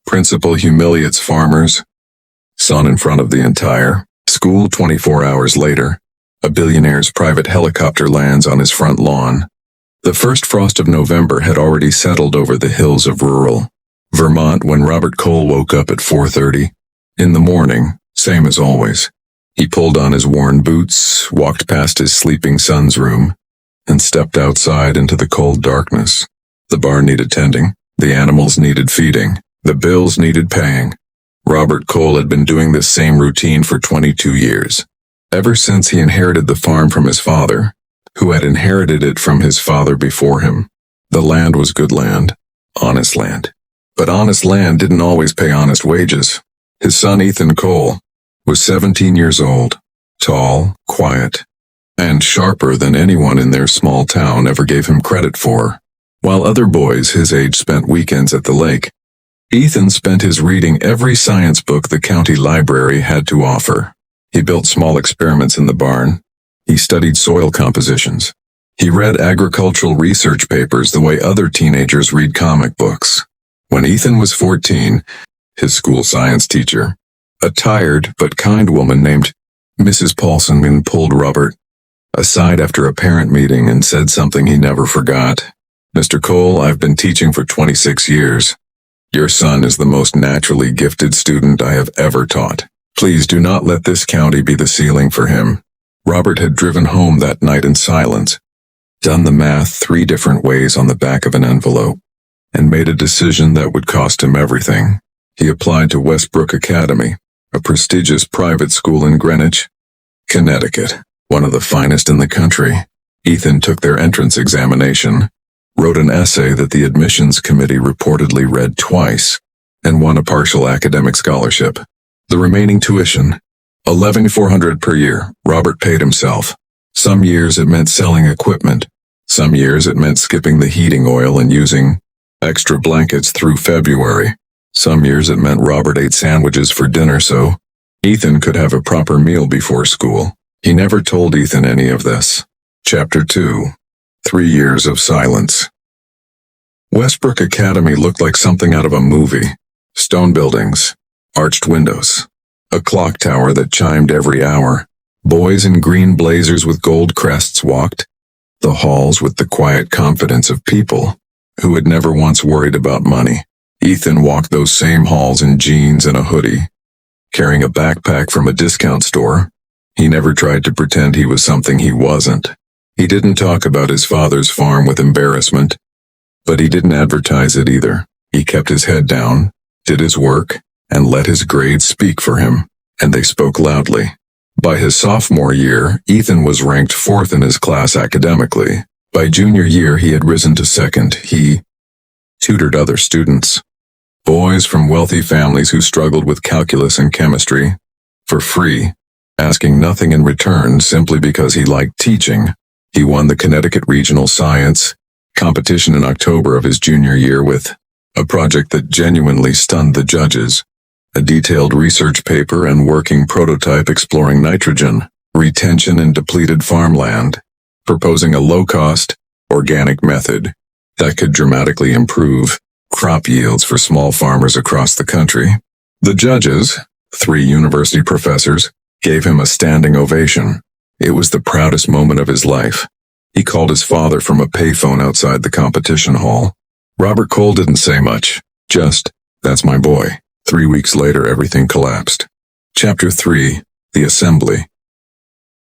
Principal humiliates farmers. Son in front of the entire school. 24 hours later, a billionaire's private helicopter lands on his front lawn. The first frost of November had already settled over the hills of rural Vermont when Robert Cole woke up at 4:30 in the morning, same as always. He pulled on his worn boots, walked past his sleeping son's room, and stepped outside into the cold darkness. The barn needed tending, the animals needed feeding, the bills needed paying. Robert Cole had been doing this same routine for 22 years, ever since he inherited the farm from his father, who had inherited it from his father before him. The land was good land, honest land. But honest land didn't always pay honest wages. His son Ethan Cole was 17 years old, tall, quiet, and sharper than anyone in their small town ever gave him credit for. While other boys his age spent weekends at the lake, Ethan spent his reading every science book the county library had to offer. He built small experiments in the barn. He studied soil compositions. He read agricultural research papers the way other teenagers read comic books. When Ethan was 14, his school science teacher, a tired but kind woman named Mrs. Paulson, pulled Robert aside after a parent meeting and said something he never forgot. "Mr. Cole, I've been teaching for 26 years. Your son is the most naturally gifted student I have ever taught. Please do not let this county be the ceiling for him." Robert had driven home that night in silence, done the math 3 different ways on the back of an envelope, and made a decision that would cost him everything. He applied to Westbrook Academy, a prestigious private school in Greenwich, Connecticut, one of the finest in the country. Ethan took their entrance examination, wrote an essay that the admissions committee reportedly read twice, and won a partial academic scholarship. The remaining tuition, $11,400 per year, Robert paid himself. Some years it meant selling equipment. Some years it meant skipping the heating oil and using extra blankets through February. Some years it meant Robert ate sandwiches for dinner so Ethan could have a proper meal before school. He never told Ethan any of this. Chapter 2. 3 years of silence. Westbrook Academy looked like something out of a movie. Stone buildings, arched windows, a clock tower that chimed every hour. Boys in green blazers with gold crests walked the halls with the quiet confidence of people who had never once worried about money. Ethan walked those same halls in jeans and a hoodie, carrying a backpack from a discount store. He never tried to pretend he was something he wasn't. He didn't talk about his father's farm with embarrassment, but he didn't advertise it either. He kept his head down, did his work, and let his grades speak for him, and they spoke loudly. By his sophomore year, Ethan was ranked 4th in his class academically. By junior year, he had risen to 2nd. He tutored other students, boys from wealthy families who struggled with calculus and chemistry, for free, asking nothing in return simply because he liked teaching. He won the Connecticut Regional Science competition in October of his junior year with a project that genuinely stunned the judges, a detailed research paper and working prototype exploring nitrogen retention in depleted farmland, proposing a low-cost, organic method that could dramatically improve crop yields for small farmers across the country. The judges, 3 university professors, gave him a standing ovation. It was the proudest moment of his life. He called his father from a payphone outside the competition hall. Robert Cole didn't say much, just, "That's my boy." 3 weeks later, everything collapsed. Chapter 3. The Assembly.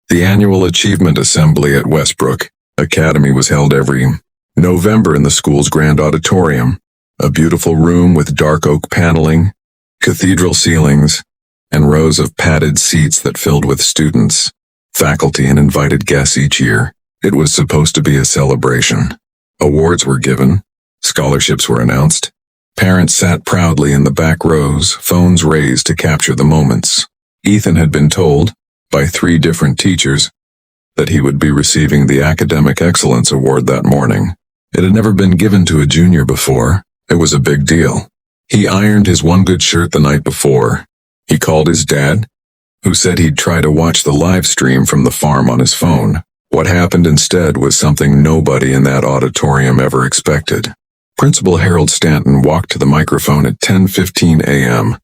The annual Achievement Assembly at Westbrook Academy was held every November in the school's grand auditorium, a beautiful room with dark oak paneling, cathedral ceilings, and rows of padded seats that filled with students, faculty, and invited guests each year. It was supposed to be a celebration. Awards were given, scholarships were announced. Parents sat proudly in the back rows, phones raised to capture the moments. Ethan had been told, by 3 different teachers, that he would be receiving the Academic Excellence Award that morning. It had never been given to a junior before. It was a big deal. He ironed his one good shirt the night before. He called his dad, who said he'd try to watch the live stream from the farm on his phone. What happened instead was something nobody in that auditorium ever expected. Principal Harold Stanton walked to the microphone at 10:15 a.m.,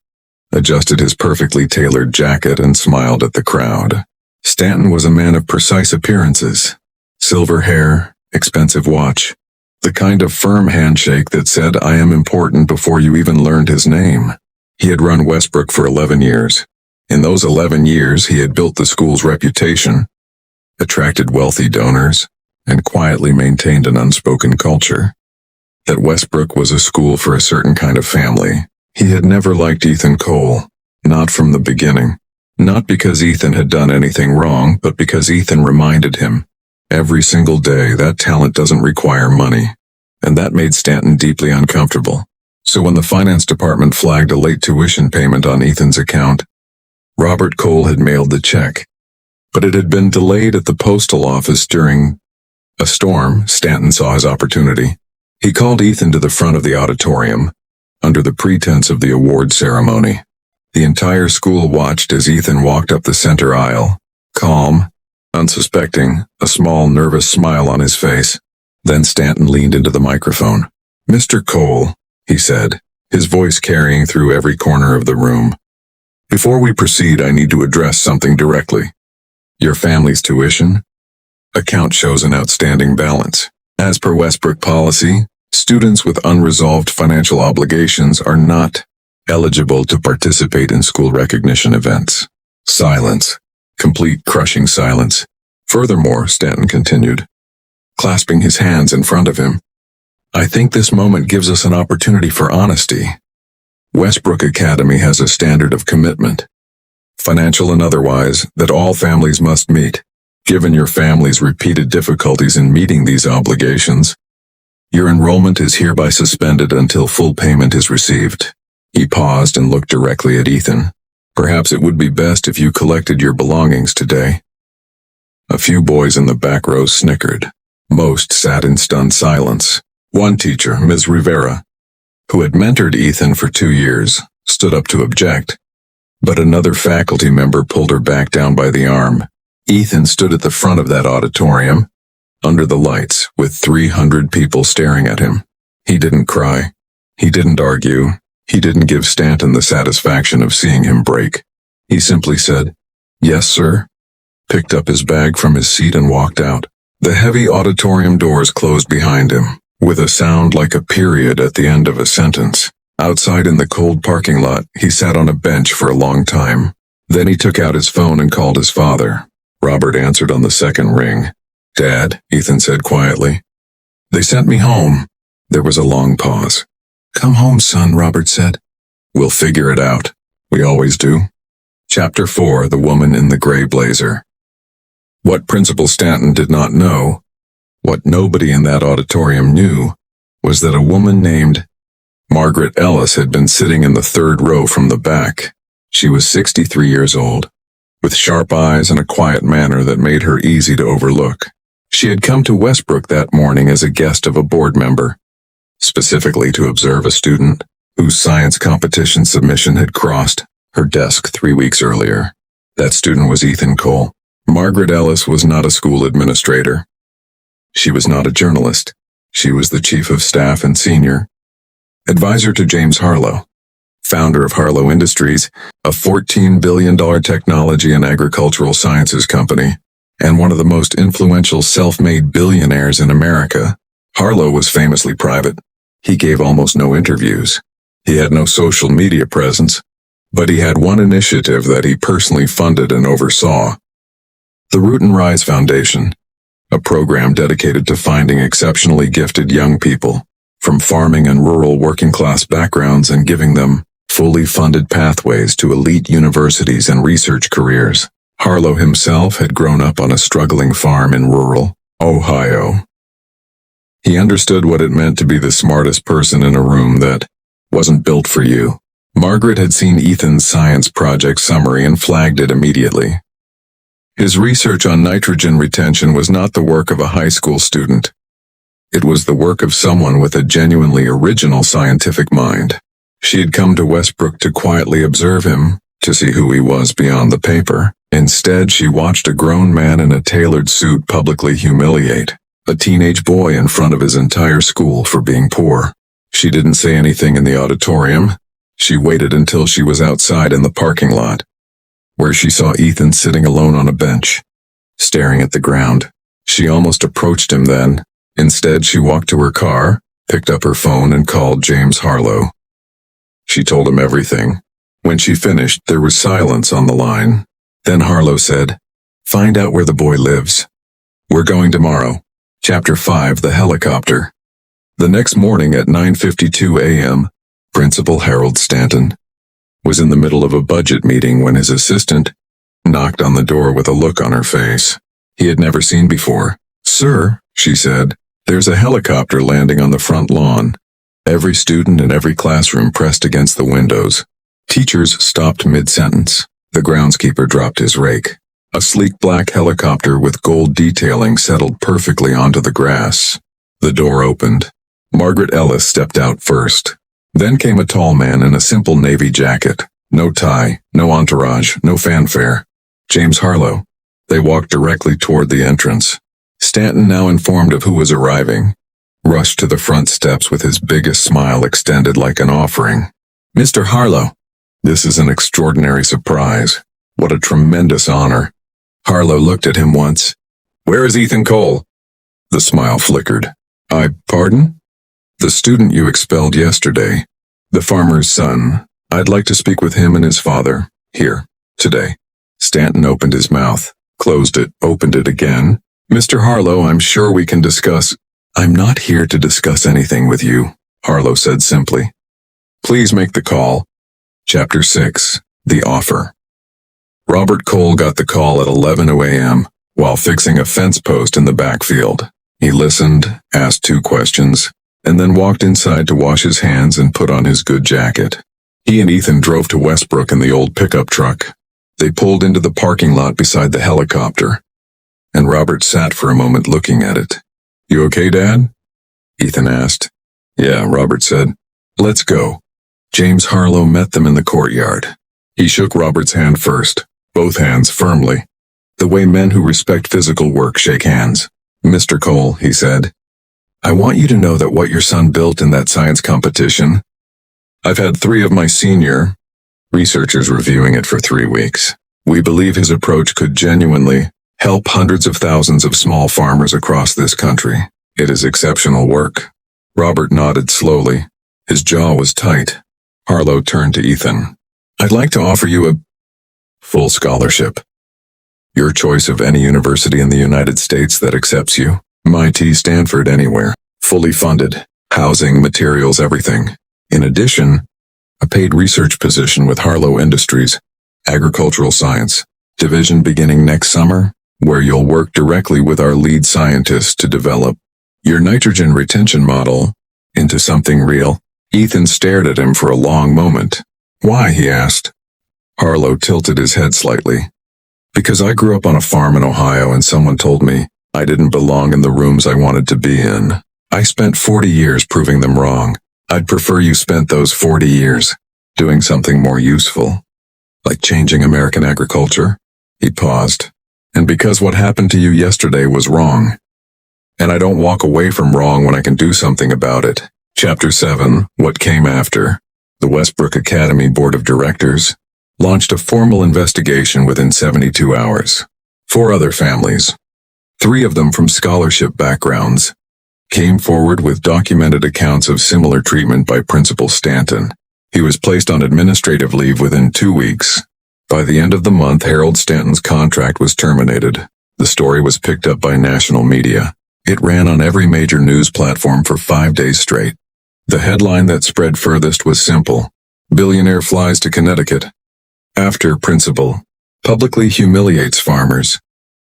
adjusted his perfectly tailored jacket, and smiled at the crowd. Stanton was a man of precise appearances. Silver hair, expensive watch, the kind of firm handshake that said, "I am important," before you even learned his name. He had run Westbrook for 11 years. In those 11 years, he had built the school's reputation, attracted wealthy donors, and quietly maintained an unspoken culture. That Westbrook was a school for a certain kind of family. He had never liked Ethan Cole, not from the beginning. Not because Ethan had done anything wrong, but because Ethan reminded him every single day that talent doesn't require money. And that made Stanton deeply uncomfortable. So when the finance department flagged a late tuition payment on Ethan's account, Robert Cole had mailed the check. But it had been delayed at the postal office during a storm. Stanton saw his opportunity. He called Ethan to the front of the auditorium, under the pretense of the award ceremony. The entire school watched as Ethan walked up the center aisle, calm, unsuspecting, a small, nervous smile on his face. Then Stanton leaned into the microphone. "Mr. Cole," he said, his voice carrying through every corner of the room. "Before we proceed, I need to address something directly. Your family's tuition account shows an outstanding balance. As per Westbrook policy, students with unresolved financial obligations are not eligible to participate in school recognition events." Silence. Complete crushing silence. "Furthermore," Stanton continued, clasping his hands in front of him, "I think this moment gives us an opportunity for honesty. Westbrook Academy has a standard of commitment, financial and otherwise, that all families must meet. Given your family's repeated difficulties in meeting these obligations, your enrollment is hereby suspended until full payment is received." He paused and looked directly at Ethan. "Perhaps it would be best if you collected your belongings today." A few boys in the back row snickered. Most sat in stunned silence. One teacher, Ms. Rivera, who had mentored Ethan for 2 years, stood up to object. But another faculty member pulled her back down by the arm. Ethan stood at the front of that auditorium, under the lights, with 300 people staring at him. He didn't cry. He didn't argue. He didn't give Stanton the satisfaction of seeing him break. He simply said, "Yes, sir," picked up his bag from his seat and walked out. The heavy auditorium doors closed behind him, with a sound like a period at the end of a sentence. Outside in the cold parking lot, he sat on a bench for a long time. Then he took out his phone and called his father. Robert answered on the second ring. "Dad," Ethan said quietly. "They sent me home." There was a long pause. "Come home, son," Robert said. "We'll figure it out. We always do." Chapter 4: The Woman in the Gray Blazer. What Principal Stanton did not know, what nobody in that auditorium knew, was that a woman named Margaret Ellis had been sitting in the third row from the back. She was 63 years old, with sharp eyes and a quiet manner that made her easy to overlook. She had come to Westbrook that morning as a guest of a board member, specifically to observe a student whose science competition submission had crossed her desk 3 weeks earlier. That student was Ethan Cole. Margaret Ellis was not a school administrator. She was not a journalist. She was the chief of staff and senior advisor to James Harlow, founder of Harlow Industries, a $14 billion technology and agricultural sciences company, and one of the most influential self-made billionaires in America. Harlow was famously private. He gave almost no interviews. He had no social media presence, but he had one initiative that he personally funded and oversaw: the Root and Rise Foundation, a program dedicated to finding exceptionally gifted young people from farming and rural working-class backgrounds and giving them fully funded pathways to elite universities and research careers. Harlow himself had grown up on a struggling farm in rural Ohio. He understood what it meant to be the smartest person in a room that wasn't built for you. Margaret had seen Ethan's science project summary and flagged it immediately. His research on nitrogen retention was not the work of a high school student. It was the work of someone with a genuinely original scientific mind. She had come to Westbrook to quietly observe him, to see who he was beyond the paper. Instead, she watched a grown man in a tailored suit publicly humiliate a teenage boy in front of his entire school for being poor. She didn't say anything in the auditorium. She waited until she was outside in the parking lot, where she saw Ethan sitting alone on a bench, staring at the ground. She almost approached him then. Instead, she walked to her car, picked up her phone, and called James Harlow. She told him everything. When she finished, there was silence on the line. Then Harlow said, "Find out where the boy lives. We're going tomorrow." Chapter 5: The Helicopter. The next morning at 9:52 a.m., Principal Harold Stanton was in the middle of a budget meeting when his assistant knocked on the door with a look on her face he had never seen before. "Sir," she said, "there's a helicopter landing on the front lawn." Every student in every classroom pressed against the windows. Teachers stopped mid-sentence. The groundskeeper dropped his rake. A sleek black helicopter with gold detailing settled perfectly onto the grass. The door opened. Margaret Ellis stepped out first. Then came a tall man in a simple navy jacket. No tie, no entourage, no fanfare. James Harlow. They walked directly toward the entrance. Stanton, now informed of who was arriving, rushed to the front steps with his biggest smile extended like an offering. "Mr. Harlow, this is an extraordinary surprise. What a tremendous honor." Harlow looked at him once. "Where is Ethan Cole?" The smile flickered. Pardon?" "The student you expelled yesterday. The farmer's son. I'd like to speak with him and his father. Here, today." Stanton opened his mouth, closed it, opened it again. "Mr. Harlow, I'm sure we can discuss—" "I'm not here to discuss anything with you," Harlow said simply. "Please make the call." Chapter 6: The Offer. Robert Cole got the call at 11 a.m. while fixing a fence post in the backfield. He listened, asked 2 questions, and then walked inside to wash his hands and put on his good jacket. He and Ethan drove to Westbrook in the old pickup truck. They pulled into the parking lot beside the helicopter, and Robert sat for a moment looking at it. "You okay, Dad?" Ethan asked. "Yeah," Robert said. "Let's go." James Harlow met them in the courtyard. He shook Robert's hand first, both hands firmly, the way men who respect physical work shake hands. "Mr. Cole," he said, "I want you to know that what your son built in that science competition, I've had 3 of my senior researchers reviewing it for 3 weeks. We believe his approach could genuinely help hundreds of thousands of small farmers across this country. It is exceptional work." Robert nodded slowly. His jaw was tight. Harlow turned to Ethan. "I'd like to offer you a full scholarship. Your choice of any university in the United States that accepts you. MIT, Stanford, anywhere. Fully funded. Housing, materials, everything. In addition, a paid research position with Harlow Industries, Agricultural Science Division beginning next summer, where you'll work directly with our lead scientists to develop your nitrogen retention model into something real." Ethan stared at him for a long moment. "Why?" he asked. Harlow tilted his head slightly. "Because I grew up on a farm in Ohio and someone told me I didn't belong in the rooms I wanted to be in. I spent 40 years proving them wrong. I'd prefer you spent those 40 years doing something more useful, like changing American agriculture." He paused. "And because what happened to you yesterday was wrong. And I don't walk away from wrong when I can do something about it." Chapter 7: What Came After. The Westbrook Academy Board of Directors launched a formal investigation within 72 hours. 4 other families, 3 of them from scholarship backgrounds, came forward with documented accounts of similar treatment by Principal Stanton. He was placed on administrative leave within 2 weeks. By the end of the month, Harold Stanton's contract was terminated. The story was picked up by national media. It ran on every major news platform for 5 days straight. The headline that spread furthest was simple: "Billionaire flies to Connecticut after principal publicly humiliates farmers.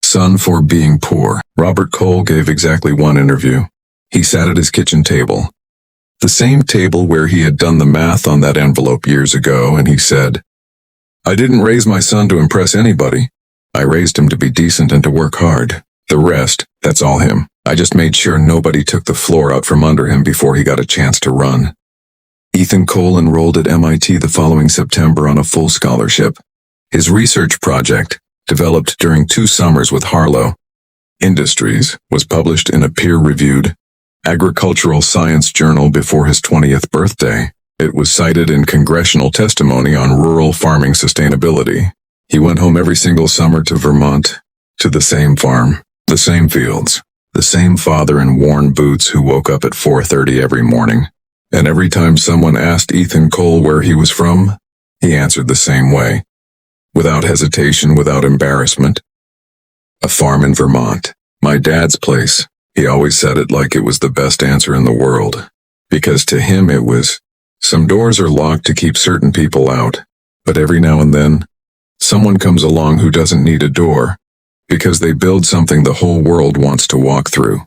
Son for being poor." Robert Cole gave exactly 1 interview. He sat at his kitchen table, the same table where he had done the math on that envelope years ago, and he said, "I didn't raise my son to impress anybody. I raised him to be decent and to work hard. The rest, that's all him. I just made sure nobody took the floor out from under him before he got a chance to run." Ethan Cole enrolled at MIT the following September on a full scholarship. His research project, developed during 2 summers with Harlow Industries, was published in a peer-reviewed Agricultural Science Journal before his 20th birthday. It was cited in congressional testimony on rural farming sustainability. He went home every single summer to Vermont, to the same farm, the same fields, the same father in worn boots who woke up at 4:30 every morning. And every time someone asked Ethan Cole where he was from, he answered the same way. Without hesitation, without embarrassment. A farm in Vermont. My dad's place. He always said it like it was the best answer in the world. Because to him it was, some doors are locked to keep certain people out, but every now and then, someone comes along who doesn't need a door, because they build something the whole world wants to walk through.